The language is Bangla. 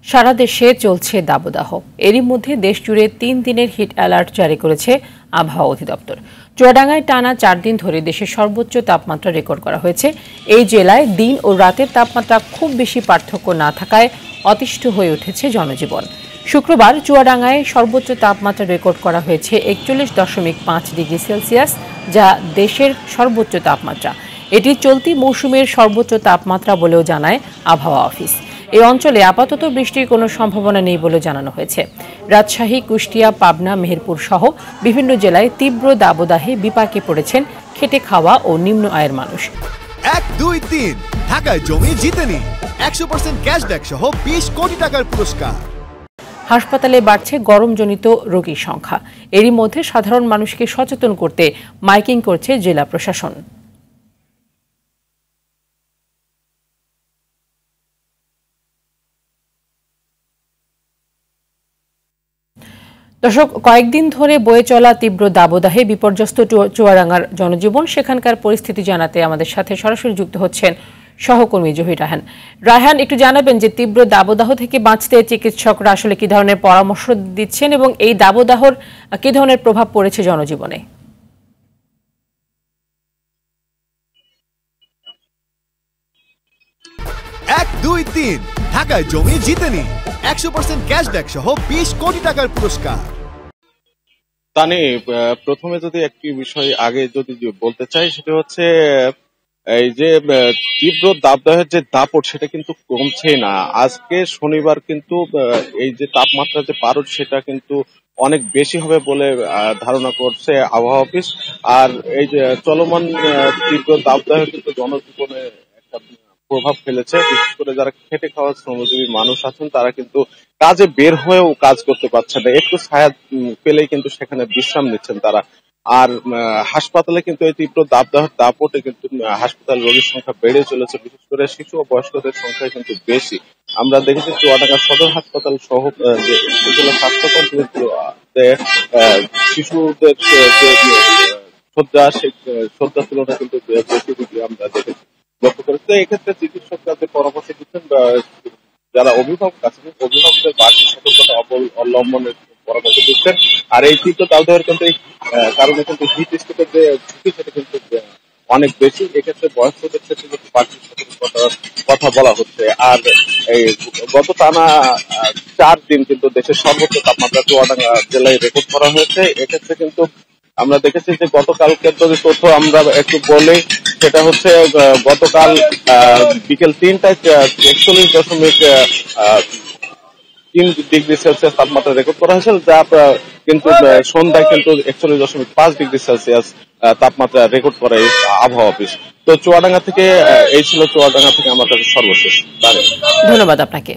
সারা দেশে চলছে দাবদাহ। এরই মধ্যে দেশজুড়ে ৩ দিনের হিট অ্যালার্ট জারি করেছে আবহাওয়া অধিদপ্তর। চুয়াডাঙ্গায় টানা ৪ দিন ধরে দেশের সর্বোচ্চ তাপমাত্রা রেকর্ড করা হয়েছে। এই জেলায় দিন ও রাতের তাপমাত্রা খুব বেশি পার্থক্য না থাকায় অতিষ্ঠ হয়ে উঠেছে জনজীবন। শুক্রবার চুয়াডাঙ্গায় সর্বোচ্চ তাপমাত্রা রেকর্ড করা হয়েছে ৪১.৫ ডিগ্রি সেলসিয়াস, যা দেশের সর্বোচ্চ তাপমাত্রা। এটি চলতি মৌসুমের সর্বোচ্চ তাপমাত্রা বলেও জানায় আবহাওয়া অফিস। এই অঞ্চলে আপাতত বৃষ্টির কোনো সম্ভাবনা নেই বলে জানানো হয়েছে। রাজশাহী, কুষ্টিয়া, পাবনা, মেহেরপুর সহ বিভিন্ন জেলায় তীব্র দাবদাহে বিপাকে পড়েছেন খেটে খাওয়া ও নিম্ন আয়ের মানুষ। ১, ২, ৩ ঢাকায় জমি জিতে নিন ১০০% ক্যাশব্যাক সহ ২০ কোটি টাকার পুরস্কার। হাসপাতালে বাড়ছে গরমজনিত রোগীর সংখ্যা। এরই মধ্যে সাধারণ মানুষকে সচেতন করতে মাইকিং করছে জেলা প্রশাসন। দর্শক, কয়েকদিন ধরে বয়ে চলা তীব্র দাবদাহে বিপর্যস্ত চুয়াডাঙ্গার জনজীবন। সেখানকার পরিস্থিতি জানাতে আমাদের সাথে সরাসরি যুক্ত হচ্ছেন সহকর্মী জহির রায়হান। রায়হান, একটু জানাবেন যে তীব্র দাবদাহ থেকে বাঁচতে চিকিৎসকরা আসলে কি ধরনের পরামর্শ দিচ্ছেন এবং এই দাবদাহর কি ধরনের প্রভাব পড়েছে জনজীবনে? ১, ২, ৩ ঢাকায় জমি জিতে নিন ১০০% ক্যাশব্যাক সহ ২০ কোটি টাকার পুরস্কার। তানি, প্রথমে যদি একটি বিষয় আগে যদি বলতে চাই, সেটা হচ্ছে এই যে তীব্র দাবদাহের যে দাপট, সেটা কিন্তু কমছেই না। আজকে শনিবার কিন্তু এই যে তাপমাত্রা যে পারদ, সেটা কিন্তু অনেক বেশি হবে বলে ধারণা করছে আবহাওয়া অফিস। আর এই যে চলমান তীব্র দাবদাহে কিন্তু জনজীবনে একটা প্রভাব ফেলেছে। বিশেষ করে যারা খেটে খাওয়া শ্রমজীবী মানুষ আছেন, তারা কিন্তু কাজে বের হয়েও কাজ করতে পারছে না। একটু ছায়া পেলেই কিন্তু সেখানে বিশ্রাম নিচ্ছেন তারা। আর হাসপাতালে কিন্তু এই তীব্র দাবদাহের দাপটে কিন্তু হাসপাতাল রোগীর সংখ্যা বেড়ে চলেছে। বিশেষ করে শিশু ও বয়স্কদের সংখ্যা কিন্তু বেশি। আমরা দেখেছি চুয়াডাঙ্গা সদর হাসপাতাল সহ যে উপজেলা স্বাস্থ্য কমপ্লেক্সে শিশুদের যে শয্যা, সেই শয্যার তুলনায় কিন্তু বেশি রোগী আমরা দেখেছি, লক্ষ্য করেছে। এক্ষেত্রে চিকিৎসকরা যে পরামর্শ দিচ্ছেন, যারা অভিভাবক আছেন, অভিভাবকদের বাড়তি সতর্কতা অবলম্বনের পরামর্শ দিচ্ছেন। আর এই তীব্র দাবদাহের কিন্তু কারণে কিন্তু হিট স্ট্রোকের যে ঝুঁকি, সেটা কিন্তু অনেক বেশি। এক্ষেত্রে বয়স্কদের ক্ষেত্রে কিন্তু বাড়তি সতর্কতার কথা বলা হচ্ছে। আর এই গত টানা ৪ দিন কিন্তু দেশের সর্বোচ্চ তাপমাত্রা চুয়াডাঙ্গা জেলায় রেকর্ড করা হয়েছে। এক্ষেত্রে কিন্তু আমরা দেখেছি যে গতকালকে যদি তথ্য আমরা একটু বলি, সেটা হচ্ছে গতকাল বিকেল ৩টায় ৪১.৩ ডিগ্রি সেলসিয়াস তাপমাত্রা রেকর্ড করা হয়েছিল, যা কিন্তু সন্ধ্যায় কিন্তু ৪১.৫ ডিগ্রি সেলসিয়াস তাপমাত্রা রেকর্ড করে আবহাওয়া অফিস। তো চুয়াডাঙ্গা থেকে এই ছিল চুয়াডাঙ্গা থেকে আমার কাছে সর্বশেষ। ধন্যবাদ আপনাকে।